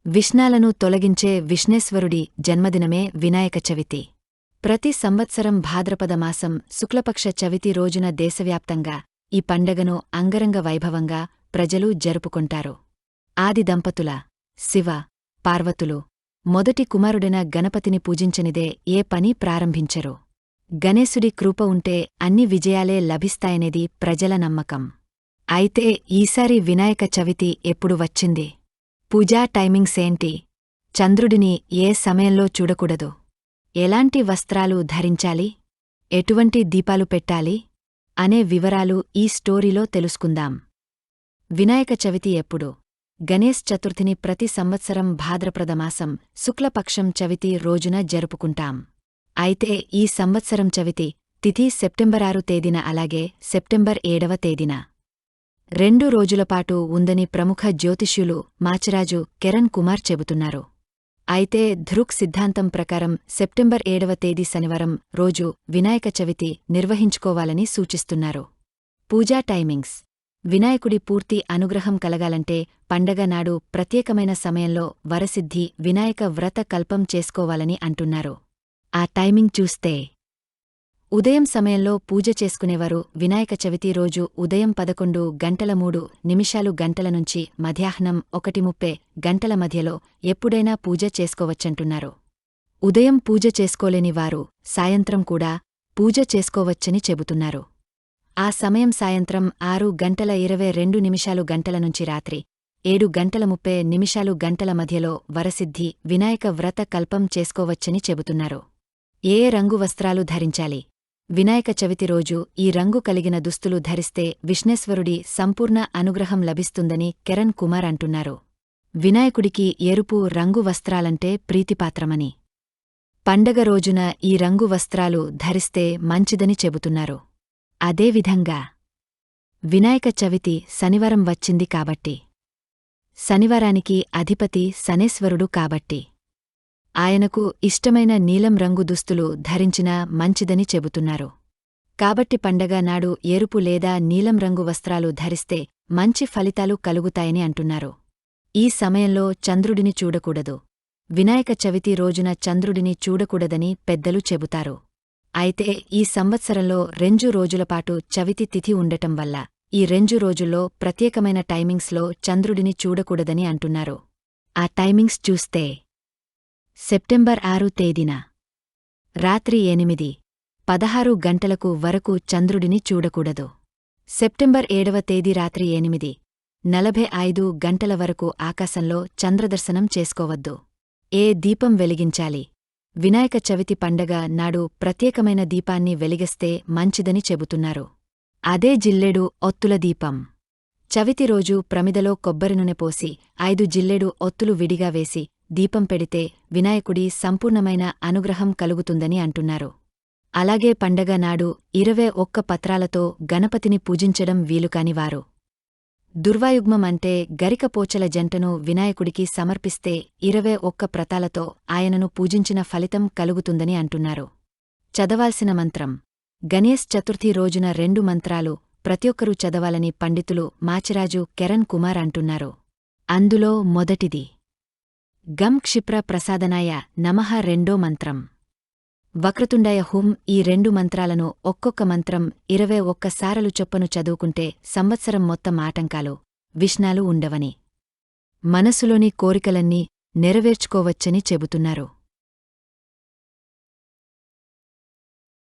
విఘ్నాలను తొలగించే విఘ్నేశ్వరుడి జన్మదినమే వినాయక చవితి. ప్రతి సంవత్సరం భాద్రపద మాసం శుక్లపక్ష చవితి రోజున దేశవ్యాప్తంగా ఈ పండగను అంగరంగ వైభవంగా ప్రజలు జరుపుకొంటారు. ఆది దంపతుల శివ, పార్వతులు మొదటి కుమారుడైన గణపతిని పూజించనిదే ఏ పని ప్రారంభించరు. గణేశుడి కృప ఉంటే అన్ని విజయాలే లభిస్తాయనేది ప్రజల నమ్మకం. అయితే ఈసారి వినాయక చవితి ఎప్పుడు వచ్చింది? పూజా టైమింగ్స్ ఏంటి? చంద్రుడిని ఏ సమయంలో చూడకూడదు? ఎలాంటి వస్త్రాలు ధరించాలి? ఎటువంటి దీపాలు పెట్టాలి? అనే వివరాలు ఈ స్టోరీలో తెలుసుకుందాం. వినాయక చవితి ఎప్పుడు? గణేశ్ చతుర్థిని ప్రతి సంవత్సరం భాద్రపద మాసం శుక్లపక్షం చవితి రోజున జరుపుకుంటాం. అయితే ఈ సంవత్సరం చవితి తిథి సెప్టెంబర్ 6 తేదీన అలాగే సెప్టెంబర్ 7వ తేదీన 2 రోజులపాటు ఉందని ప్రముఖ జ్యోతిష్యులు మాచిరాజు కిరణ్ కుమార్ చెబుతున్నారు. అయితే ధృక్ సిద్ధాంతం ప్రకారం సెప్టెంబర్ 7వ తేదీ శనివారం రోజు వినాయక చవితి నిర్వహించుకోవాలని సూచిస్తున్నారు. పూజా టైమింగ్స్. వినాయకుడి పూర్తి అనుగ్రహం కలగాలంటే పండగ నాడు ప్రత్యేకమైన సమయంలో వరసిద్ధి వినాయక వ్రత కల్పం చేసుకోవాలని అంటున్నారు. ఆ టైమింగ్ చూస్తే ఉదయం సమయంలో పూజ చేసుకునేవారు వినాయక చవితి రోజు ఉదయం 11:03 గంటల నుంచి మధ్యాహ్నం 1:30 గంటల మధ్యలో ఎప్పుడైనా పూజ చేసుకోవచ్చంటున్నారు. ఉదయం పూజ చేసుకోలేని వారు సాయంత్రం కూడా పూజ చేసుకోవచ్చని చెబుతున్నారు. ఆ సమయం సాయంత్రం 6:22 గంటల నుంచి రాత్రి 7:30 గంటల మధ్యలో వరసిద్ధి వినాయక వ్రత కల్పం చేసుకోవచ్చని చెబుతున్నారు. ఏ రంగు వస్త్రాలు ధరించాలి? వినాయక చవితి రోజు ఈ రంగు కలిగిన దుస్తులు ధరిస్తే విఘ్నేశ్వరుడి సంపూర్ణ అనుగ్రహం లభిస్తుందని కిరణ్ కుమార్ అంటున్నారు. వినాయకుడికి ఎరుపు రంగు వస్త్రాలంటే ప్రీతిపాత్రమని, పండగ రోజున ఈ రంగు వస్త్రాలు ధరిస్తే మంచిదని చెబుతున్నారు. అదేవిధంగా వినాయక చవితి శనివారం వచ్చింది కాబట్టి, శనివారానికి అధిపతి శనేశ్వరుడు కాబట్టి ఆయనకు ఇష్టమైన నీలం రంగు దుస్తులు ధరించినా మంచిదని చెబుతున్నారు. కాబట్టి పండగ నాడు ఎరుపు లేదా నీలం రంగు వస్త్రాలు ధరిస్తే మంచి ఫలితాలు కలుగుతాయని అంటున్నారు. ఈ సమయంలో చంద్రుడిని చూడకూడదు. వినాయక చవితి రోజున చంద్రుడిని చూడకూడదని పెద్దలు చెబుతారు. అయితే ఈ సంవత్సరంలో 2 రోజులపాటు చవితి తిథి ఉండటం వల్ల ఈ 2 రోజుల్లో ప్రత్యేకమైన టైమింగ్స్లో చంద్రుడిని చూడకూడదని అంటున్నారు. ఆ టైమింగ్స్ చూస్తే సెప్టెంబర్ 6 తేదీన రాత్రి 8:16 గంటలకు వరకు చంద్రుడిని చూడకూడదు. సెప్టెంబర్ 7వ తేదీ రాత్రి 8:45 గంటల వరకు ఆకాశంలో చంద్రదర్శనం చేసుకోవద్దు. ఏ దీపం వెలిగించాలి? వినాయక చవితి పండగ నాడు ప్రత్యేకమైన దీపాన్ని వెలిగిస్తే మంచిదని చెబుతున్నారు. అదే జిల్లెడు ఒత్తుల దీపం. చవితి రోజు ప్రమిదలో కొబ్బరి నూనె పోసి 5 జిల్లెడు ఒత్తులు విడిగా వేసి దీపం పెడితే వినాయకుడి సంపూర్ణమైన అనుగ్రహం కలుగుతుందని అంటున్నారు. అలాగే పండగ నాడు 21 పత్రాలతో గణపతిని పూజించడం వీలుకాని వారు దుర్వాయుగ్మం అంటే గరికపోచల జంటను వినాయకుడికి సమర్పిస్తే 21 ప్రతాలతో ఆయనను పూజించిన ఫలితం కలుగుతుందని అంటున్నారు. చదవాల్సిన మంత్రం. గణేశ్ చతుర్థి రోజున 2 మంత్రాలు ప్రతిఒక్కరూ చదవాలని పండితులు మాచిరాజు కిరణ్ కుమార్ అంటున్నారు. అందులో మొదటిది గం క్షిప్ర ప్రసాదనాయ నమః, రెండో మంత్రం వక్రతుండాయ హుం. ఈ 2 మంత్రాలను ఒక్కొక్క మంత్రం 21 సారలు చొప్పున చదువుకుంటే సంవత్సరం మొత్తం ఆటంకాలు, విఘ్నాలు ఉండవని, మనసులోని కోరికలన్నీ నెరవేర్చుకోవచ్చని చెబుతున్నారు.